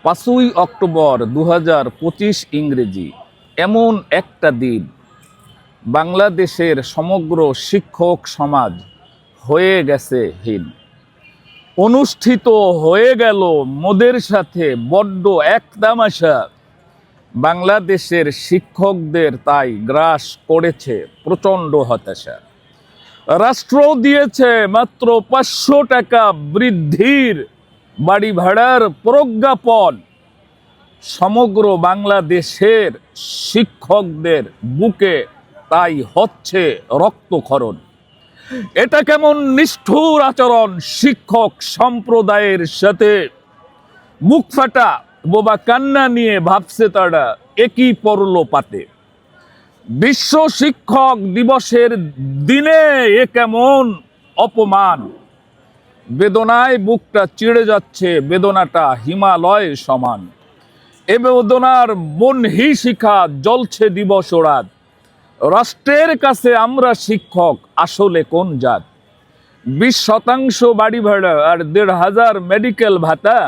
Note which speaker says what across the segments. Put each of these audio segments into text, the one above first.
Speaker 1: 5ই October 2025 ইংরেজি এমন একটা দিন, বাংলাদেশের সমগ্র শিক্ষক সমাজ হয়ে গেছে হীন। অনুষ্ঠিত হয়ে গেল মোদের সাথে বড্ড এক তামাশা। বাংলাদেশের শিক্ষকদের তাই গ্রাস করেছে প্রচণ্ড হতাশা। রাষ্ট্র দিয়েছে মাত্র 500 টাকা বৃদ্ধির বাড়ি ভাড়ার প্রজ্ঞাপন। সমগ্র বাংলাদেশের শিক্ষকদের বুকে তাই হচ্ছে রক্তক্ষরণ। এটা কেমন নিষ্ঠুর আচরণ শিক্ষক সম্প্রদায়ের সাথে। বুক ফাটা বোবা কান্না নিয়ে ভাবছে তারা একই পড়ল পাতে। বিশ্ব শিক্ষক দিবসের দিনে এ কেমন অপমান। বেদনায় বুকটা চিড়ে যাচ্ছে, বেদনাটা হিমালয় সমান। এ বেদনার বহ্নি শিখা জ্বলছে দিবস রাত। রাষ্ট্রের কাছে আমরা শিক্ষক আসলে কোন জাত? 20% বাড়ি ভাড়া আর 1,500 মেডিকেল ভাতা।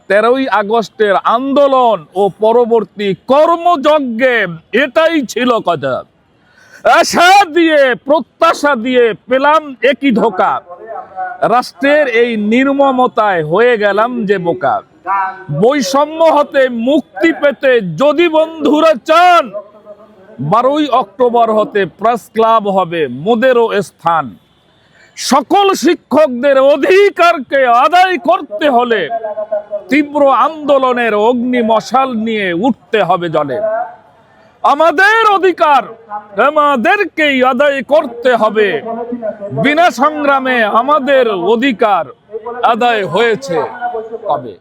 Speaker 1: 13ই আগস্টের আন্দোলন ও পরবর্তী কর্মযজ্ঞে এটাই ছিল কথা। আশা দিয়ে প্রত্যাশা দিয়ে পেলাম একই ধোকা। রাষ্ট্রের এই নির্মমতায় হয়ে গেলাম যে বোকা। বৈষম্য হতে মুক্তি পেতে যদি বন্ধুরা চান, 12ই অক্টোবর হতে প্রেস ক্লাব হবে মোদেরও স্থান। সকল শিক্ষকদের অধিকারকে আদায় করতে হলে তীব্র আন্দোলনের অগ্নি মশাল নিয়ে উঠতে হবে জলে। আমাদের অধিকার আমাদেরকেই আদায় করতে হবে। বিনা সংগ্রামে আমাদের অধিকার আদায় হয়েছে কবে?